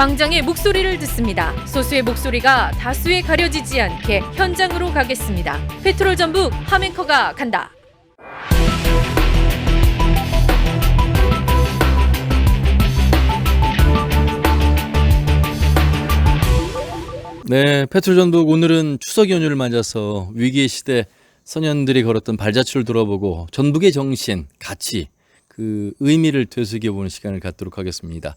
광장의 목소리를 듣습니다. 소수의 목소리가 다수에 가려지지 않게 현장으로 가겠습니다. 페트롤 전북 함앵커가 간다. 네, 페트롤 전북 오늘은 추석 연휴를 맞아서 위기의 시대 선현들이 걸었던 발자취를 돌아보고 전북의 정신, 가치, 그 의미를 되새겨보는 시간을 갖도록 하겠습니다.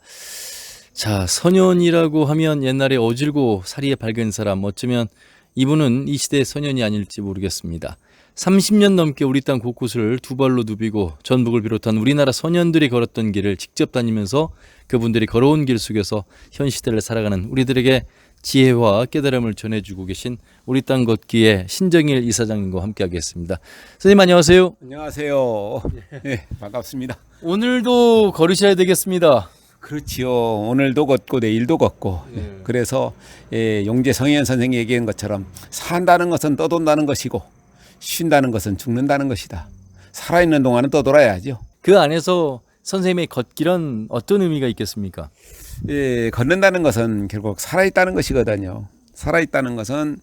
자, 선현이라고 하면 옛날에 어질고 사리에 밝은 사람, 어쩌면 이분은 이 시대의 선현이 아닐지 모르겠습니다. 30년 넘게 우리 땅 곳곳을 두 발로 누비고 전북을 비롯한 우리나라 선현들이 걸었던 길을 직접 다니면서 그분들이 걸어온 길 속에서 현 시대를 살아가는 우리들에게 지혜와 깨달음을 전해주고 계신 우리 땅 걷기의 신정일 이사장님과 함께하겠습니다. 선생님 안녕하세요. 안녕하세요. 네, 반갑습니다. 오늘도 걸으셔야 되겠습니다. 그렇지요. 오늘도 걷고 내일도 걷고. 그래서 용재 성현 선생이 얘기한 것처럼 산다는 것은 떠돈다는 것이고 쉰다는 것은 죽는다는 것이다. 살아있는 동안은 떠돌아야죠. 그 안에서 선생님의 걷길은 어떤 의미가 있겠습니까? 걷는다는 것은 결국 살아있다는 것이거든요. 살아있다는 것은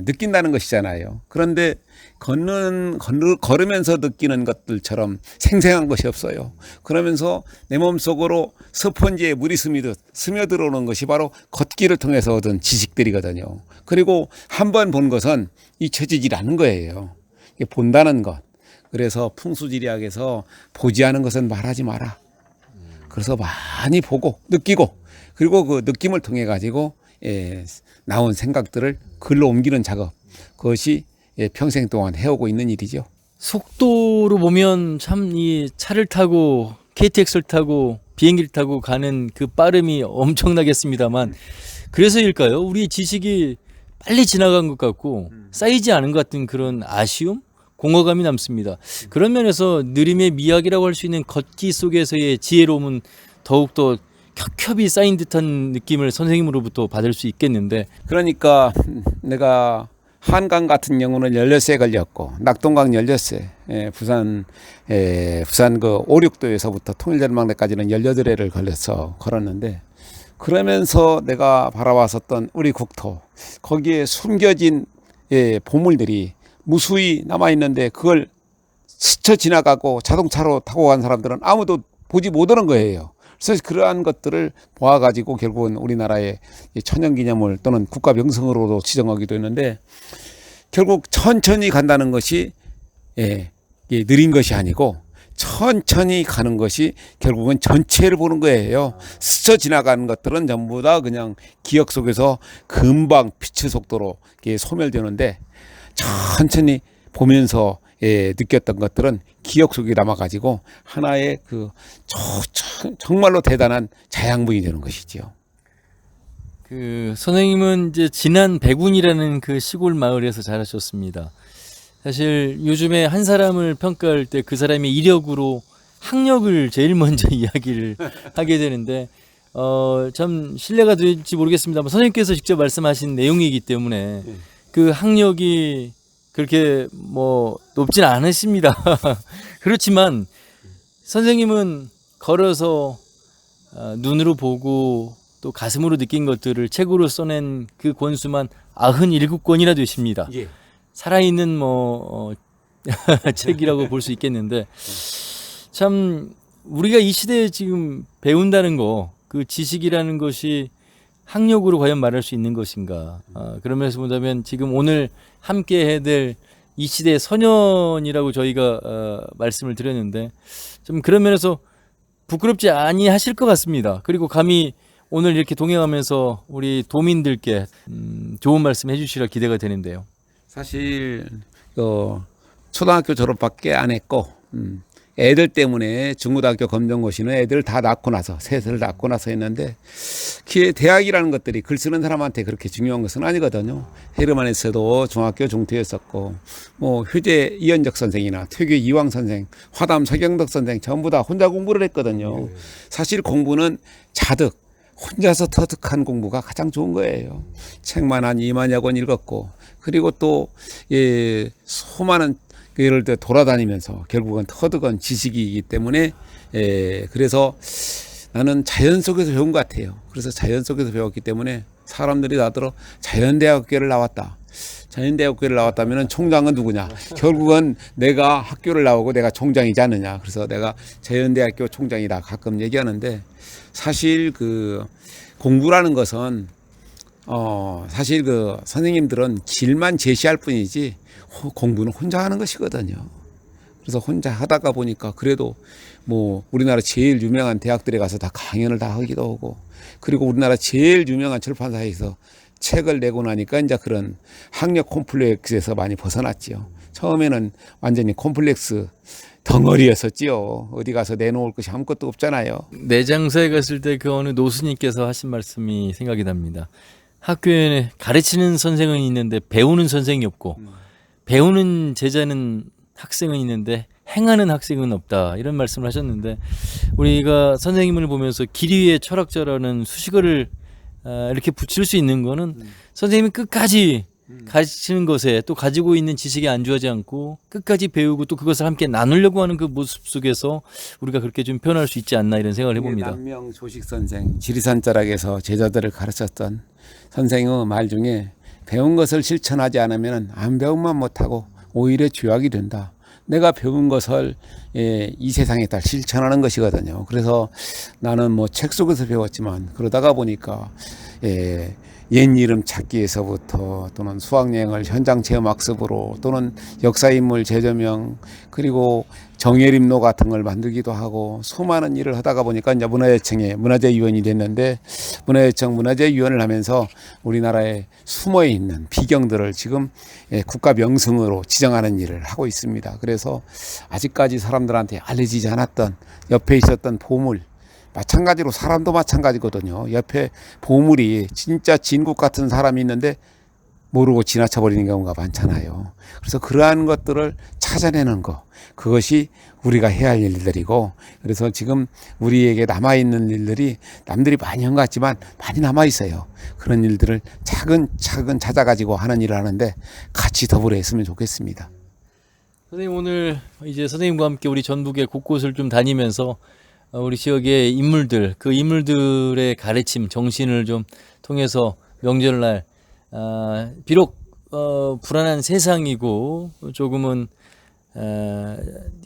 느낀다는 것이잖아요. 그런데 걸으면서 느끼는 것들처럼 생생한 것이 없어요. 그러면서 내 몸속으로 스펀지에 물이 스며들어오는 것이 바로 걷기를 통해서 얻은 지식들이거든요. 그리고 한 번 본 것은 잊혀지질 않는 거예요. 본다는 것. 그래서 풍수지리학에서 보지 않은 것은 말하지 마라. 그래서 많이 보고 느끼고 그리고 그 느낌을 통해 가지고 나온 생각들을 글로 옮기는 작업, 그것이 평생 동안 해오고 있는 일이죠. 속도로 보면 참 이 차를 타고 KTX를 타고 비행기를 타고 가는 그 빠름이 엄청나겠습니다만 그래서일까요? 우리 지식이 빨리 지나간 것 같고 쌓이지 않은 것 같은 그런 아쉬움? 공허감이 남습니다. 그런 면에서 느림의 미학이라고 할 수 있는 걷기 속에서의 지혜로움은 더욱더 겹겹이 쌓인 듯한 느낌을 선생님으로부터 받을 수 있겠는데, 그러니까 내가 한강 같은 경우는 16세 걸렸고 낙동강 16세, 부산 그 5, 6도에서부터 통일전망대까지는 18회를 걸렸는데, 그러면서 내가 바라봤었던 우리 국토, 거기에 숨겨진 보물들이 무수히 남아있는데 그걸 스쳐 지나가고 자동차로 타고 간 사람들은 아무도 보지 못하는 거예요. 그래서 그러한 것들을 보아가지고 결국은 우리나라의 천연기념물 또는 국가명성으로도 지정하기도 했는데, 결국 천천히 간다는 것이 느린 것이 아니고 천천히 가는 것이 결국은 전체를 보는 거예요. 스쳐 지나가는 것들은 전부 다 그냥 기억 속에서 금방 빛의 속도로 소멸되는데, 천천히 보면서 느꼈던 것들은 기억 속에 남아가지고 하나의 그 정말로 대단한 자양분이 되는 것이죠. 그 선생님은 이제 진안 백운이라는 그 시골 마을에서 자라셨습니다. 사실 요즘에 한 사람을 평가할 때 그 사람의 이력으로 학력을 제일 먼저 이야기를 하게 되는데 참 신뢰가 될지 모르겠습니다만 선생님께서 직접 말씀하신 내용이기 때문에 그 학력이 그렇게 뭐 높진 않으십니다. 그렇지만 선생님은 걸어서 눈으로 보고 또 가슴으로 느낀 것들을 책으로 써낸 그 권수만 97권이나 되십니다. 예. 살아있는 책이라고 볼 수 있겠는데, 참 우리가 이 시대에 지금 배운다는 거, 그 지식이라는 것이 학력으로 과연 말할 수 있는 것인가? 그런 면에서 본다면 지금 오늘 함께 해야 될 이 시대의 선현이라고 저희가 말씀을 드렸는데, 좀 그런 면에서 부끄럽지 아니하실 것 같습니다. 그리고 감히 오늘 이렇게 동행하면서 우리 도민들께 좋은 말씀 해주시라 기대가 되는데요. 사실 초등학교 졸업밖에 안 했고 애들 때문에 중고등학교 검정고시는 애들 다 낳고 나서 셋을 낳고 나서 했는데, 대학이라는 것들이 글 쓰는 사람한테 그렇게 중요한 것은 아니거든요. 헤르만에서도 중학교 중퇴였었고, 뭐 휴재 이현적 선생이나 퇴교 이왕 선생, 화담 서경덕 선생 전부 다 혼자 공부를 했거든요. 사실 공부는 자득, 혼자서 터득한 공부가 가장 좋은 거예요. 책만 한 2만여 권 읽었고, 그리고 또 수많은 예를 들어 돌아다니면서 결국은 터득한 지식이기 때문에, 그래서 나는 자연 속에서 배운 것 같아요. 그래서 자연 속에서 배웠기 때문에 사람들이 나더러 자연대학교를 나왔다. 자연대학교를 나왔다면 총장은 누구냐? 결국은 내가 학교를 나오고 내가 총장이지 않느냐. 그래서 내가 자연대학교 총장이다 가끔 얘기하는데, 사실 그 공부라는 것은 사실 그 선생님들은 길만 제시할 뿐이지 공부는 혼자 하는 것이거든요. 그래서 혼자 하다가 보니까 그래도 뭐 우리나라 제일 유명한 대학들에 가서 다 강연을 다 하기도 하고, 그리고 우리나라 제일 유명한 출판사에서 책을 내고 나니까 이제 그런 학력 콤플렉스에서 많이 벗어났지요. 처음에는 완전히 콤플렉스 덩어리였었지요. 어디 가서 내놓을 것이 아무것도 없잖아요. 내장사에 갔을 때 그 어느 노수님께서 하신 말씀이 생각이 납니다. 학교에 가르치는 선생은 있는데 배우는 선생이 없고, 배우는 제자는 학생은 있는데 행하는 학생은 없다, 이런 말씀을 하셨는데, 우리가 선생님을 보면서 길 위의 철학자라는 수식어를 이렇게 붙일 수 있는 거는 선생님이 끝까지 가르치는 것에 또 가지고 있는 지식에 안주하지 않고 끝까지 배우고 또 그것을 함께 나누려고 하는 그 모습 속에서 우리가 그렇게 좀 표현할 수 있지 않나, 이런 생각을 해봅니다. 남명 조식 선생, 지리산 자락에서 제자들을 가르쳤던 선생의 말 중에 배운 것을 실천하지 않으면 안 배운만 못하고 오히려 죄악이 된다. 내가 배운 것을 이 세상에다 실천하는 것이거든요. 그래서 나는 뭐 책 속에서 배웠지만 그러다가 보니까 옛 이름 찾기에서부터 또는 수학여행을 현장 체험학습으로 또는 역사인물 재조명, 그리고 정예림로 같은 걸 만들기도 하고 수많은 일을 하다가 보니까 이제 문화재청의 문화재위원이 됐는데, 문화재청 문화재위원을 하면서 우리나라에 숨어 있는 비경들을 지금 국가 명승으로 지정하는 일을 하고 있습니다. 그래서 아직까지 사람들한테 알려지지 않았던 옆에 있었던 보물, 마찬가지로 사람도 마찬가지거든요. 옆에 보물이 진짜 진국 같은 사람이 있는데 모르고 지나쳐 버리는 경우가 많잖아요. 그래서 그러한 것들을 찾아내는 거, 그것이 우리가 해야 할 일들이고, 그래서 지금 우리에게 남아있는 일들이 남들이 많이 한 것 같지만 많이 남아있어요. 그런 일들을 차근차근 찾아가지고 하는 일을 하는데 같이 더불어 했으면 좋겠습니다. 선생님, 오늘 이제 선생님과 함께 우리 전북의 곳곳을 좀 다니면서 우리 지역의 인물들, 그 인물들의 가르침, 정신을 좀 통해서 명절날 비록 불안한 세상이고 조금은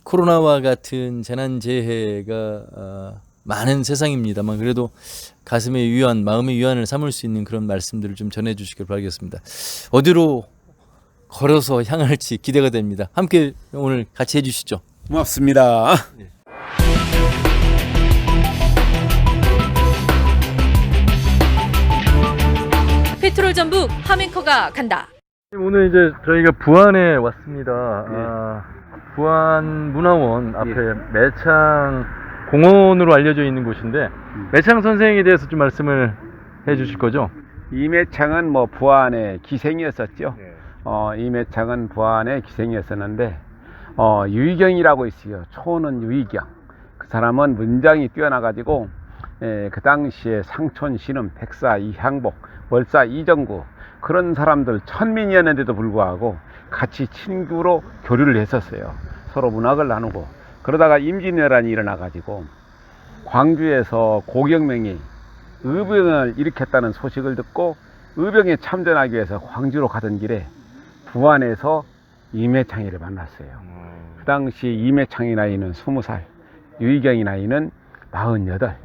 코로나와 같은 재난재해가 많은 세상입니다만, 그래도 가슴의 위안, 마음의 위안을 삼을 수 있는 그런 말씀들을 좀 전해주시길 바라겠습니다. 어디로 걸어서 향할지 기대가 됩니다. 함께 오늘 같이 해주시죠. 고맙습니다. 페트롤 전북 하멘커가 간다. 오늘 이제 저희가 부안에 왔습니다. 부안 문화원 앞에 매창 공원으로 알려져 있는 곳인데, 매창 선생에 대해서 좀 말씀을 해주실 거죠? 이매창은 뭐 부안의 기생이었었죠. 이매창은 부안의 기생이었었는데, 유의경이라고 있어요. 초는 유의경. 그 사람은 문장이 뛰어나가지고 그 당시에 상촌, 신음, 백사, 이향복, 월사, 이정구, 그런 사람들 천민이었는데도 불구하고 같이 친구로 교류를 했었어요. 서로 문학을 나누고. 그러다가 임진왜란이 일어나가지고 광주에서 고경명이 의병을 일으켰다는 소식을 듣고 의병에 참전하기 위해서 광주로 가던 길에 부안에서 이매창이를 만났어요. 그 당시 이매창의 나이는 20살, 유의경의 나이는 48.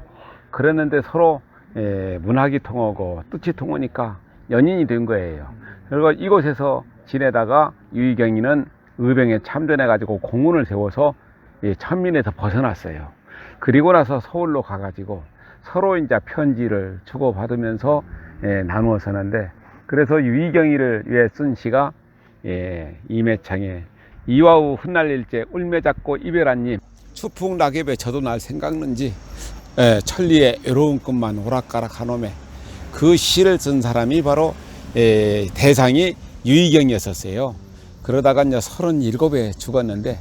그랬는데 서로 문학이 통하고 뜻이 통하니까 연인이 된 거예요. 그리고 이곳에서 지내다가 유의경이는 의병에 참전해가지고 공훈을 세워서 천민에서 벗어났어요. 그리고 나서 서울로 가가지고 서로 이제 편지를 주고받으면서 나누어 서는데, 그래서 유의경이를 위해 쓴 시가 이매창의 이와우 훗날일제 울며 잡고 이별한님, 추풍 낙엽에 저도 날 생각는지 천리에 외로운 꿈만 오락가락 하놈에, 그 시를 쓴 사람이 바로 대상이 유의경이었었어요. 그러다가 이제 37에 죽었는데,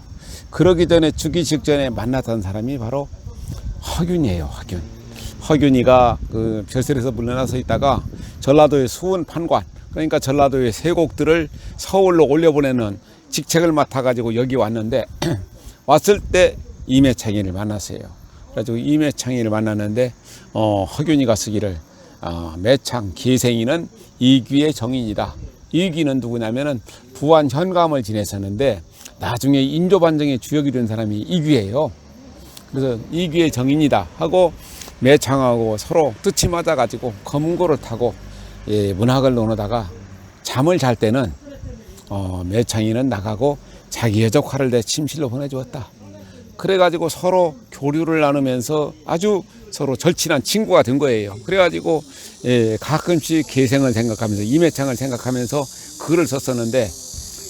그러기 전에 죽기 직전에 만났던 사람이 바로 허균이에요. 허균이가 그 별설에서 물러나서 있다가 전라도의 수원 판관, 그러니까 전라도의 세곡들을 서울로 올려보내는 직책을 맡아가지고 여기 왔는데 왔을 때 이매창이를 만났어요. 그래가지고 이매창이를 만났는데 허균이가 쓰기를 매창 기생이는 이귀의 정인이다. 이귀는 누구냐면은 부안 현감을 지냈었는데 나중에 인조반정의 주역이 된 사람이 이귀예요. 그래서 이귀의 정인이다 하고 매창하고 서로 뜻이 맞아가지고 검고를 타고 문학을 논하다가 잠을 잘 때는 매창이는 나가고 자기 여적화를 내 침실로 보내주었다. 그래가지고 서로 교류를 나누면서 아주 서로 절친한 친구가 된 거예요. 그래가지고 가끔씩 계생을 생각하면서 이매창을 생각하면서 글을 썼었는데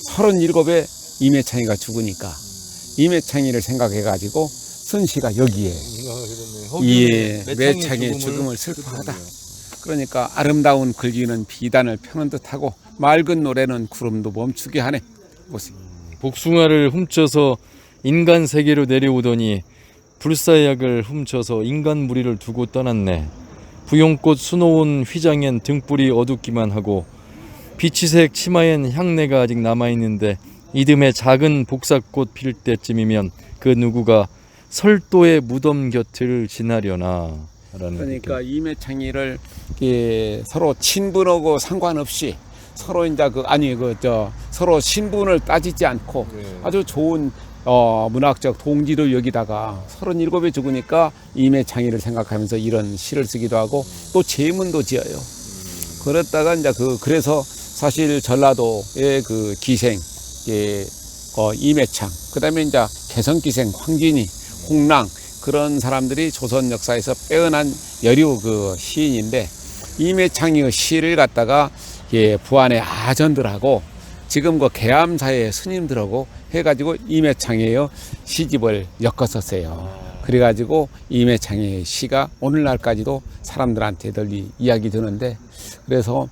37에 이매창이가 죽으니까 이매창이를 생각해가지고 쓴 시가 여기에 매창의 죽음을 슬퍼하다. 그러니까 아름다운 글귀는 비단을 펴는 듯하고 맑은 노래는 구름도 멈추게 하네. 보세요. 복숭아를 훔쳐서 인간 세계로 내려오더니 불사약을 훔쳐서 인간 무리를 두고 떠났네. 부용꽃 수놓은 휘장엔 등불이 어둡기만 하고 비치색 치마엔 향내가 아직 남아있는데 이듬해 작은 복사꽃 필 때쯤이면 그 누구가 설도의 무덤 곁을 지나려나 라는 그러니까 이매창이를 서로 친분하고 상관없이 서로 이제 서로 신분을 따지지 않고 아주 좋은 문학적 동지를 여기다가 37에 죽으니까 이매창이를 생각하면서 이런 시를 쓰기도 하고 또 제문도 지어요. 그랬다가 이제 그래서 사실 전라도의 그 기생 이매창, 그다음에 이제 개성기생 황진이, 홍랑 그런 사람들이 조선 역사에서 빼어난 여류 그 시인인데 이매창의 시를 갖다가 부안의 아전들하고 지금 그 계암사의 스님들하고 해가지고 이매창의 시집을 엮었었어요. 그래가지고 이매창의 시가 오늘날까지도 사람들한테 널리 이야기 드는데, 그래서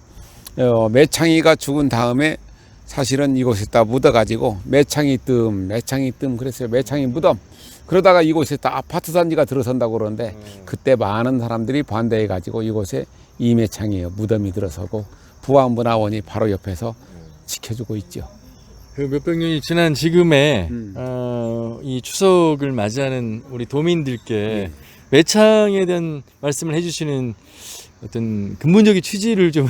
매창이가 죽은 다음에 사실은 이곳에다 묻어가지고 매창이 뜸 그랬어요. 매창이 무덤. 그러다가 이곳에다 아파트 단지가 들어선다고 그러는데 그때 많은 사람들이 반대해가지고 이곳에 이매창이의 무덤이 들어서고 부안문화원이 바로 옆에서 지켜주고 있죠. 그 몇백 년이 지난 지금의 이 추석을 맞이하는 우리 도민들께 매창에 대한 말씀을 해주시는 어떤 근본적인 취지를 좀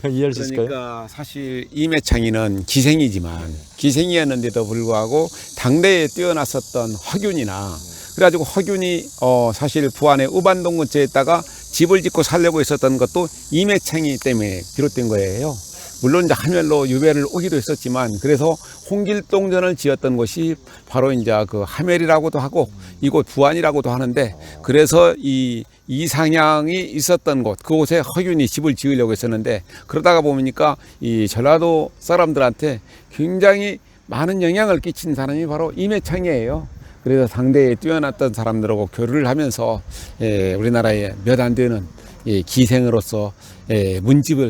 이해할 수 있을까요? 그러니까 사실 이매창이는 기생이지만 기생이었는데도 불구하고 당대에 뛰어났었던 허균이나 그래가지고 허균이 사실 부안의 우반동 근처에 있다가 집을 짓고 살려고 했었던 것도 이매창이 때문에 비롯된 거예요. 물론 이제 하멜로 유배를 오기도 했었지만 그래서 홍길동전을 지었던 곳이 바로 이제 그 하멜이라고도 하고 이곳 부안이라고도 하는데, 그래서 이 이상향이 있었던 곳 그곳에 허균이 집을 지으려고 했었는데 그러다가 보니까 이 전라도 사람들한테 굉장히 많은 영향을 끼친 사람이 바로 이매창이에요. 그래서 상대에 뛰어났던 사람들하고 교류를 하면서 우리나라에 몇 안 되는 기생으로서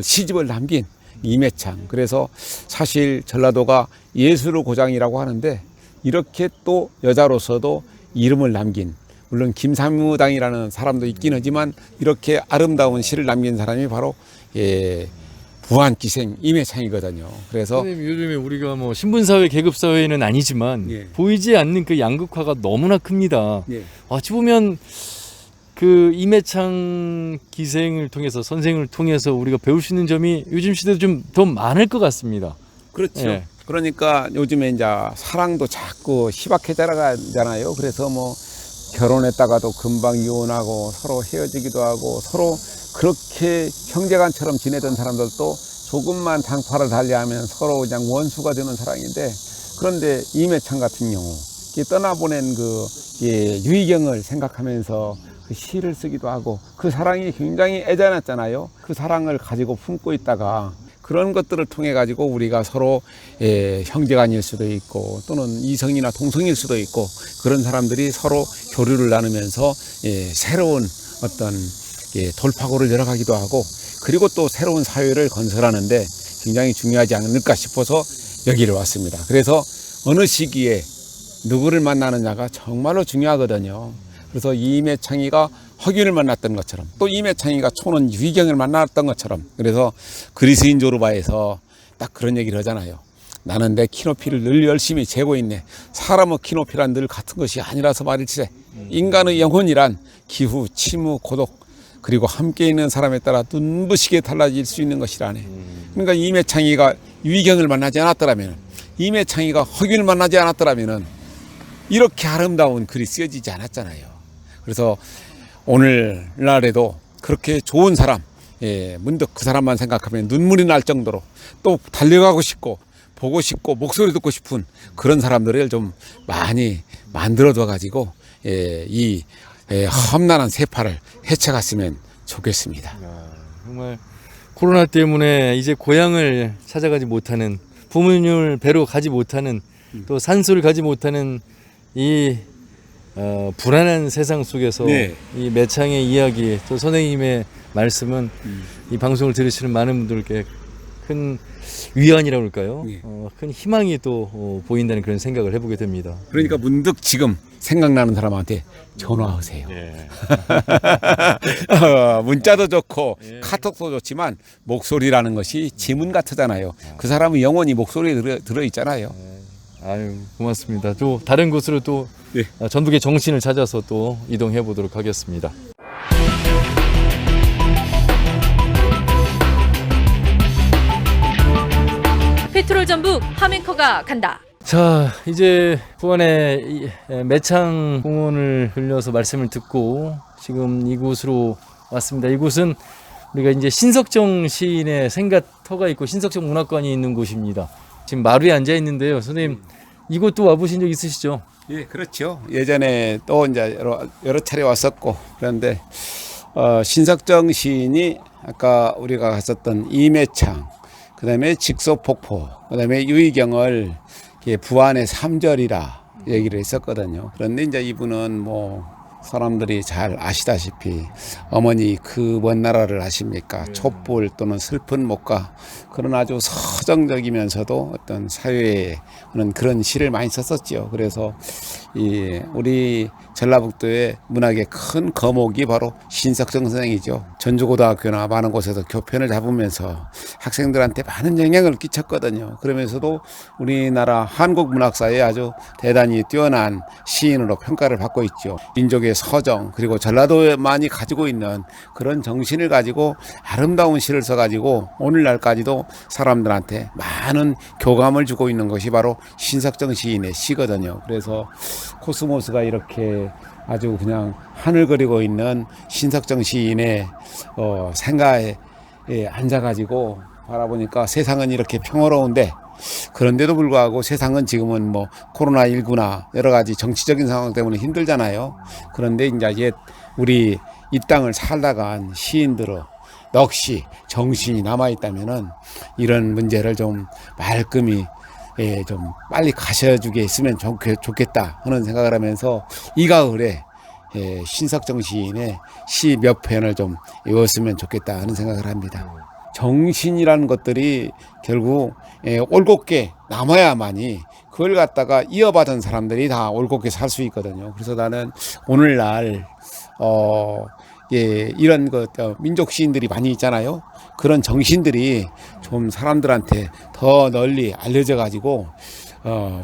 시집을 남긴 이매창. 그래서 사실 전라도가 예술의 고장이라고 하는데 이렇게 또 여자로서도 이름을 남긴, 물론 김삼무당이라는 사람도 있긴 하지만 이렇게 아름다운 시를 남긴 사람이 바로 부안기생 이매창이거든요. 그래서 선생님, 요즘에 우리가 뭐 신분사회 계급사회는 아니지만 보이지 않는 그 양극화가 너무나 큽니다. 어찌 보면 그 이매창 기생을 통해서, 선생을 통해서 우리가 배울 수 있는 점이 요즘 시대도 좀 더 많을 것 같습니다. 그렇죠. 그러니까 요즘에 이제 사랑도 자꾸 희박해져가잖아요. 그래서 뭐 결혼했다가도 금방 이혼하고 서로 헤어지기도 하고 서로 그렇게 형제간처럼 지내던 사람들도 조금만 당파를 달리하면 서로 그냥 원수가 되는 사랑인데, 그런데 이매창 같은 경우 떠나보낸 그 유희경을 생각하면서 그 시를 쓰기도 하고 그 사랑이 굉장히 애잔했잖아요. 그 사랑을 가지고 품고 있다가 그런 것들을 통해 가지고 우리가 서로 형제간일 수도 있고 또는 이성이나 동성일 수도 있고 그런 사람들이 서로 교류를 나누면서 새로운 어떤 돌파구를 열어가기도 하고 그리고 또 새로운 사회를 건설하는데 굉장히 중요하지 않을까 싶어서 여기를 왔습니다. 그래서 어느 시기에 누구를 만나느냐가 정말로 중요하거든요. 그래서 이매창이가 허균을 만났던 것처럼 또 이매창이가 초는 유희경을 만났던 것처럼, 그래서 그리스인 조르바에서 딱 그런 얘기를 하잖아요. 나는 내 키높이를 늘 열심히 재고 있네. 사람의 키높이란 늘 같은 것이 아니라서 말일세. 인간의 영혼이란 기후, 침후, 고독 그리고 함께 있는 사람에 따라 눈부시게 달라질 수 있는 것이라네. 그러니까 이매창이가 유희경을 만나지 않았더라면, 이매창이가 허균을 만나지 않았더라면 이렇게 아름다운 글이 쓰여지지 않았잖아요. 그래서 오늘날에도 그렇게 좋은 사람, 문득 그 사람만 생각하면 눈물이 날 정도로 또 달려가고 싶고 보고 싶고 목소리 듣고 싶은 그런 사람들을 좀 많이 만들어둬 가지고 이 험난한 세파를 헤쳐갔으면 좋겠습니다. 정말 코로나 때문에 이제 고향을 찾아가지 못하는, 부모님을 뵈러 가지 못하는, 또 산소를 가지 못하는 이 불안한 세상 속에서 네. 이 매창의 이야기, 또 선생님의 말씀은 이 방송을 들으시는 많은 분들께 큰 위안이라고 할까요? 네. 큰 희망이 또 보인다는 그런 생각을 해보게 됩니다. 그러니까 문득 지금 생각나는 사람한테 전화하세요. 문자도 좋고 카톡도 좋지만 목소리라는 것이 지문 같잖아요. 그 사람의 영혼이 목소리에 들어있잖아요. 아유, 고맙습니다. 또 다른 곳으로 또 네. 전북의 정신을 찾아서 또 이동해 보도록 하겠습니다. 페트롤 전북 하멘커가 간다. 자, 이제 부안의 매창 공원을 들려서 말씀을 듣고 지금 이곳으로 왔습니다. 이곳은 우리가 이제 신석정 시인의 생가터가 있고 신석정 문학관이 있는 곳입니다. 지금 마루에 앉아 있는데요. 선생님, 이곳도 와보신 적 있으시죠? 예, 그렇죠. 예전에 또 이제 여러 차례 왔었고, 그런데 신석정 시인이 아까 우리가 갔었던 이매창, 그다음에 직소폭포, 그다음에 유희경을 부안의 3절이라 얘기를 했었거든요. 그런데 이제 이분은 뭐 사람들이 잘 아시다시피 어머니 그 먼 나라를 아십니까? 촛불 또는 슬픈 목가, 그런 아주 서정적이면서도 어떤 사회에 그런 시를 많이 썼었죠. 그래서 우리 전라북도의 문학의 큰 거목이 바로 신석정 선생이죠. 전주고등학교나 많은 곳에서 교편을 잡으면서 학생들한테 많은 영향을 끼쳤거든요. 그러면서도 우리나라 한국 문학사에 아주 대단히 뛰어난 시인으로 평가를 받고 있죠. 민족의 서정, 그리고 전라도만이 가지고 있는 그런 정신을 가지고 아름다운 시를 써가지고 오늘날까지도 사람들한테 많은 교감을 주고 있는 것이 바로 신석정 시인의 시거든요. 그래서 코스모스가 이렇게 아주 그냥 하늘거리고 있는 신석정 시인의 생가에 앉아가지고 바라보니까 세상은 이렇게 평화로운데, 그런데도 불구하고 세상은 지금은 뭐 코로나19나 여러 가지 정치적인 상황 때문에 힘들잖아요. 그런데 이제 우리 이 땅을 살다간 시인들의 넋이, 정신이 남아있다면은 이런 문제를 좀 말끔히 좀 빨리 가셔주게 했으면 좋겠다 하는 생각을 하면서 이 가을에 신석정 시인의 시 몇 편을 좀 외웠으면 좋겠다 하는 생각을 합니다. 정신이라는 것들이 결국 올곧게 남아야만이 그걸 갖다가 이어받은 사람들이 다 올곧게 살 수 있거든요. 그래서 나는 오늘날 이런 민족 시인들이 많이 있잖아요. 그런 정신들이 좀 사람들한테 더 널리 알려져 가지고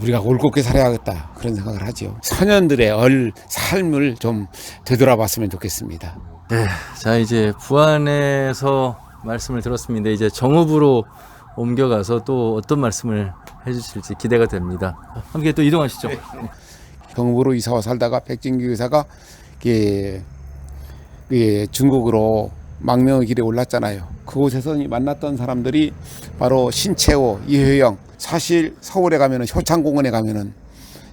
우리가 올곧게 살아야겠다 그런 생각을 하죠. 선현들의 삶을 좀 되돌아봤으면 좋겠습니다. 네, 자 이제 부안에서 말씀을 들었습니다. 이제 정읍으로 옮겨가서 또 어떤 말씀을 해주실지 기대가 됩니다. 함께 또 이동하시죠. 네. 정읍으로 이사와 살다가 백진규 의사가 중국으로 망명의 길에 올랐잖아요. 그곳에서 만났던 사람들이 바로 신채호, 이효영. 사실 서울에 가면은 효창공원에 가면은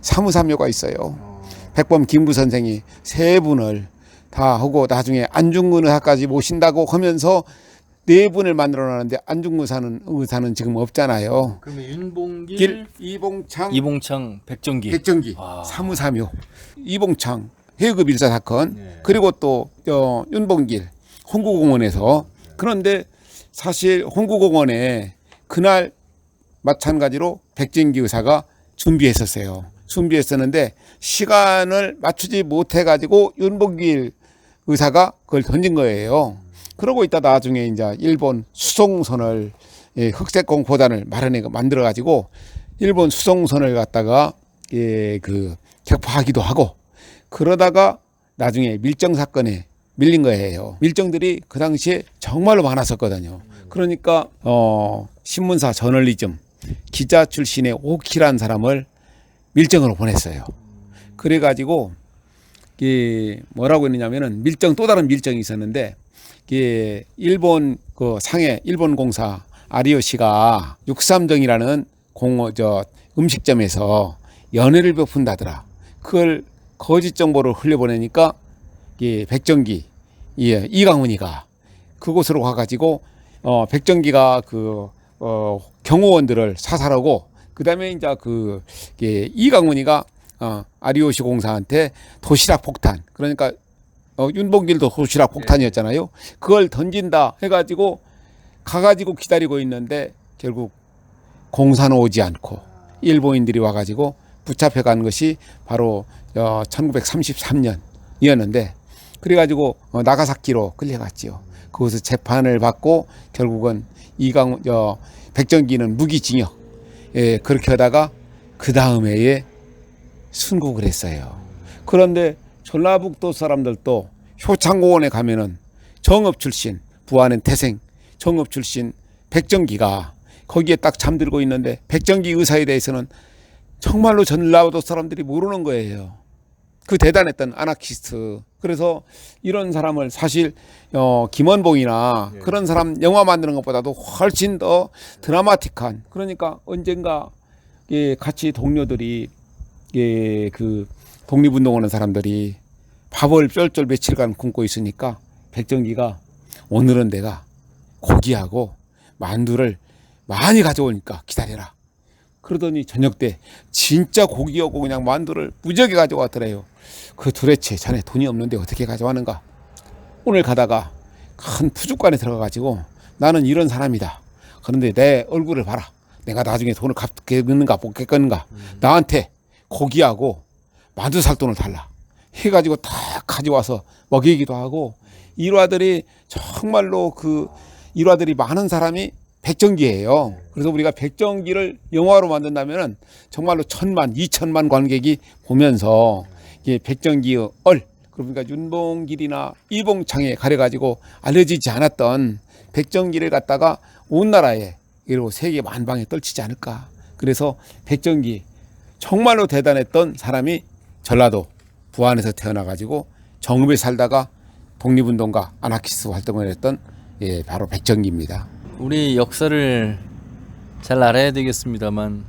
사무삼묘가 있어요. 백범 김부 선생이 세 분을 다 하고 나중에 안중근 의사까지 모신다고 하면서 네 분을 만들어놨는데 안중근 의사는 지금 없잖아요. 그러면 윤봉길, 이봉창, 백정기. 사무삼묘. 이봉창 해외급 일사 사건, 네. 그리고 또 윤봉길 홍구공원에서. 그런데 사실 홍구공원에 그날 마찬가지로 백진기 의사가 준비했었는데 시간을 맞추지 못해가지고 윤봉길 의사가 그걸 던진 거예요. 그러고 있다 나중에 이제 일본 수송선을 흑색 공포단을 만들어 가지고 일본 수송선을 갖다가 격파하기도 하고, 그러다가 나중에 밀정 사건에 밀린 거예요. 밀정들이 그 당시에 정말로 많았었거든요. 그러니까 신문사 저널리즘 기자 출신의 오키라는 사람을 밀정으로 보냈어요. 그래가지고 뭐라고 했느냐면은 또 다른 밀정이 있었는데, 일본 상해 일본 공사 아리오시가 63정이라는 음식점에서 연애를 베푼다더라. 그걸 거짓 정보를 흘려보내니까 백정기 이강훈이가 그곳으로 가가지고 백정기가 경호원들을 사살하고, 그다음에 이제 이강훈이가 아리오시 공사한테 도시락 폭탄, 그러니까 윤봉길도 도시락 폭탄이었잖아요. 그걸 던진다 해가지고 가가지고 기다리고 있는데 결국 공사는 오지 않고 일본인들이 와가지고 붙잡혀간 것이 바로 1933년이었는데, 그래가지고 나가사키로 끌려갔지요. 거기서 재판을 받고 결국은 백정기는 무기징역, 그렇게 하다가 그 다음 해에 순국을 했어요. 그런데 전라북도 사람들도 효창공원에 가면은 정읍 출신, 부하는 태생 정읍 출신 백정기가 거기에 딱 잠들고 있는데, 백정기 의사에 대해서는 정말로 전라북도 사람들이 모르는 거예요. 그 대단했던 아나키스트. 그래서 이런 사람을 사실 김원봉이나 그런 사람 영화 만드는 것보다도 훨씬 더 드라마틱한, 그러니까 언젠가 같이 동료들이 그 독립운동하는 사람들이 밥을 쫄쫄 며칠간 굶고 있으니까 백정기가 오늘은 내가 고기하고 만두를 많이 가져오니까 기다려라. 그러더니 저녁 때 진짜 고기하고 그냥 만두를 무지하게 가져왔더래요. 그 도대체 자네 돈이 없는데 어떻게 가져왔는가? 오늘 가다가 큰 푸주간에 들어가가지고 나는 이런 사람이다. 그런데 내 얼굴을 봐라. 내가 나중에 돈을 갚겠는가 못 갚겠는가. 나한테 고기하고 만두 살 돈을 달라. 해가지고 다 가져와서 먹이기도 하고, 일화들이 정말로 일화들이 많은 사람이 백정기예요. 그래서 우리가 백정기를 영화로 만든다면은 정말로 1000만, 2000만 관객이 보면서 백정기의 그러니까 윤봉길이나 이봉창에 가려가지고 알려지지 않았던 백정기를 갖다가 온 나라에 그리고 세계 만방에 떨치지 않을까. 그래서 백정기 정말로 대단했던 사람이 전라도 부안에서 태어나가지고 정읍에 살다가 독립운동가 아나키스트 활동을 했던 바로 백정기입니다. 우리 역사를 잘 알아야 되겠습니다만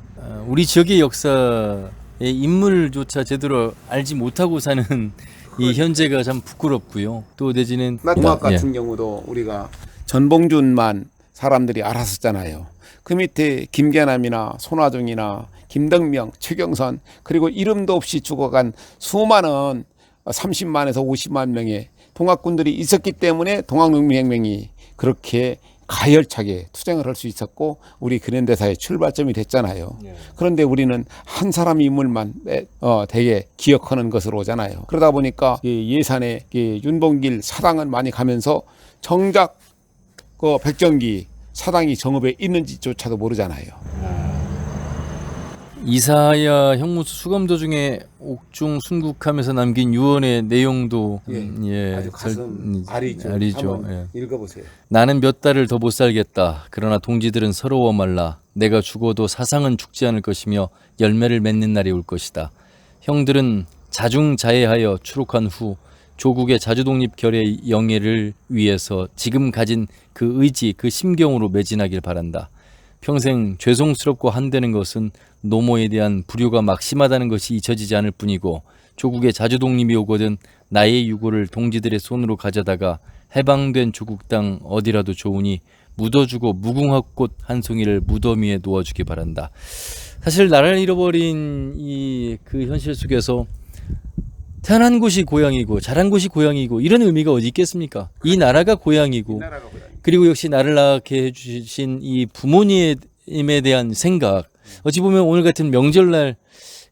우리 지역의 역사의 인물조차 제대로 알지 못하고 사는 이 현재가 참 부끄럽고요. 또 내지는 나토학 같은 경우도 우리가 전봉준만 사람들이 알았었잖아요. 그 밑에 김계남이나 손화종이나 김덕명, 최경선, 그리고 이름도 없이 죽어간 수많은 30만에서 50만 명의 동학군들이 있었기 때문에 동학농민혁명이 그렇게 가열차게 투쟁을 할 수 있었고 우리 근현대사의 출발점이 됐잖아요. 그런데 우리는 한 사람 인물만 되게 기억하는 것으로 오잖아요. 그러다 보니까 예산에 윤봉길 사당은 많이 가면서 정작 그 백정기 사당이 정읍에 있는지조차도 모르잖아요. 이사야 형무소 수감 도중에 옥중 순국하면서 남긴 유언의 내용도 아주 가슴 아리죠. 한번 읽어보세요. 나는 몇 달을 더 못 살겠다. 그러나 동지들은 서러워 말라. 내가 죽어도 사상은 죽지 않을 것이며 열매를 맺는 날이 올 것이다. 형들은 자중자애하여 추록한 후 조국의 자주독립 결의 영예를 위해서 지금 가진 그 의지, 그 심경으로 매진하길 바란다. 평생 죄송스럽고 한되는 것은 노모에 대한 불효가 막심하다는 것이 잊혀지지 않을 뿐이고 조국의 자주독립이 오거든 나의 유고를 동지들의 손으로 가져다가 해방된 조국 땅 어디라도 좋으니 묻어주고 무궁화꽃 한 송이를 무덤 위에 놓아주기 바란다. 사실 나라를 잃어버린 이 그 현실 속에서 태어난 곳이 고향이고 자란 곳이 고향이고 이런 의미가 어디 있겠습니까? 이 나라가 고향이고 그리고 역시 나를 낳게 해주신 이 부모님에 대한 생각, 어찌 보면 오늘 같은 명절날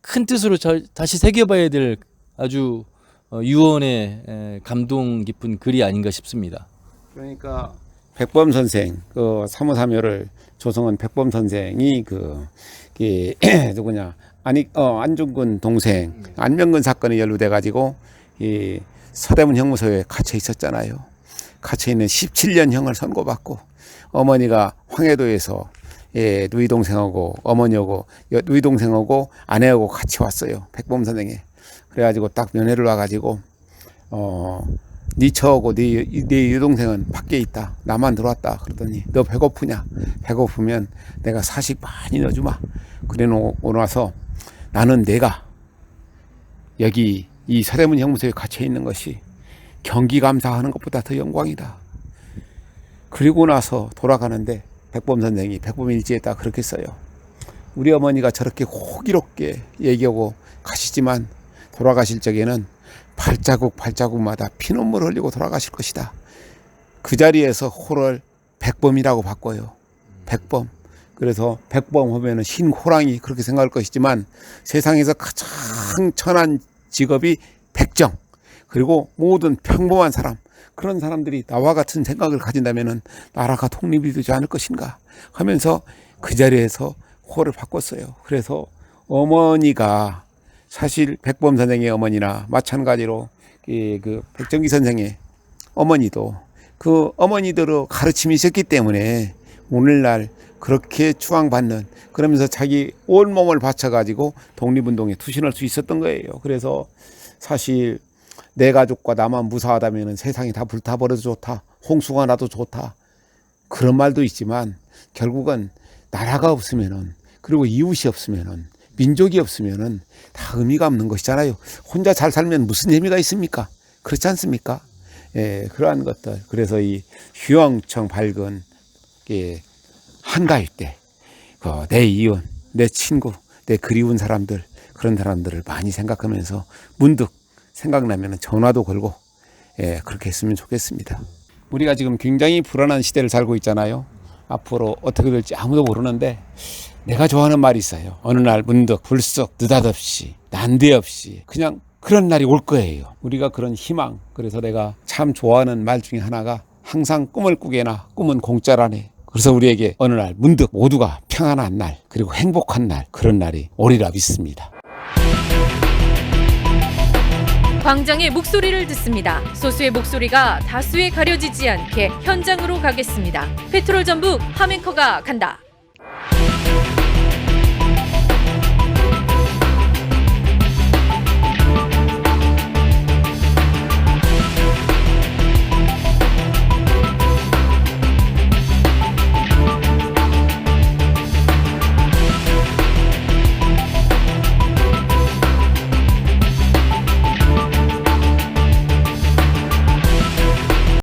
큰 뜻으로 다시 새겨봐야 될 아주 유언의 감동 깊은 글이 아닌가 싶습니다. 그러니까 백범 선생, 그 3.5.3.5를 조성한 백범 선생이 누구냐, 안중근 동생, 안명근 사건에 연루돼 가지고 이 서대문 형무소에 갇혀 있었잖아요. 갇혀 있는 17년형을 선고받고 어머니가 황해도에서 누이 동생하고 어머니하고 누이 동생하고 아내하고 같이 왔어요. 백범 선생에. 그래가지고 딱 면회를 와가지고 네 처하고 네 여동생은 밖에 있다. 나만 들어왔다. 그러더니 너 배고프냐? 배고프면 내가 사식 많이 넣어주마. 그래 놓고 나서 나는 내가 여기 이 서대문 형무소에 갇혀 있는 것이 경기감사하는 것보다 더 영광이다. 그리고 나서 돌아가는데 백범 선생이 백범 일지에다 그렇게 써요. 우리 어머니가 저렇게 호기롭게 얘기하고 가시지만 돌아가실 적에는 발자국마다 피눈물 흘리고 돌아가실 것이다. 그 자리에서 호를 백범이라고 바꿔요. 백범. 그래서 백범 하면은 흰 호랑이 그렇게 생각할 것이지만 세상에서 가장 천한 직업이 백정. 그리고 모든 평범한 사람, 그런 사람들이 나와 같은 생각을 가진다면은 나라가 독립이 되지 않을 것인가 하면서 그 자리에서 호를 바꿨어요. 그래서 어머니가 사실 백범 선생의 어머니나 마찬가지로 그 백정기 선생의 어머니도 그 어머니들의 가르침이 있었기 때문에 오늘날 그렇게 추앙받는, 그러면서 자기 온몸을 바쳐가지고 독립운동에 투신할 수 있었던 거예요. 그래서 사실 내 가족과 나만 무사하다면 세상이 다 불타버려도 좋다. 홍수가 나도 좋다. 그런 말도 있지만 결국은 나라가 없으면은, 그리고 이웃이 없으면은, 민족이 없으면은 다 의미가 없는 것이잖아요. 혼자 잘 살면 무슨 의미가 있습니까? 그렇지 않습니까? 예, 그러한 것들. 그래서 이 휘황청 밝은 한가위 때 내 이웃, 내 친구, 내 그리운 사람들, 그런 사람들을 많이 생각하면서 문득 생각나면 전화도 걸고 그렇게 했으면 좋겠습니다. 우리가 지금 굉장히 불안한 시대를 살고 있잖아요. 앞으로 어떻게 될지 아무도 모르는데 내가 좋아하는 말이 있어요. 어느 날 문득 불쑥 느닷없이 난데없이 그냥 그런 날이 올 거예요. 우리가 그런 희망, 그래서 내가 참 좋아하는 말 중에 하나가 항상 꿈을 꾸게나 꿈은 공짜라네. 그래서 우리에게 어느 날 문득 모두가 평안한 날, 그리고 행복한 날, 그런 날이 오리라 믿습니다. 광장의 목소리를 듣습니다. 소수의 목소리가 다수에 가려지지 않게 현장으로 가겠습니다. 페트롤 전북 하멘커가 간다.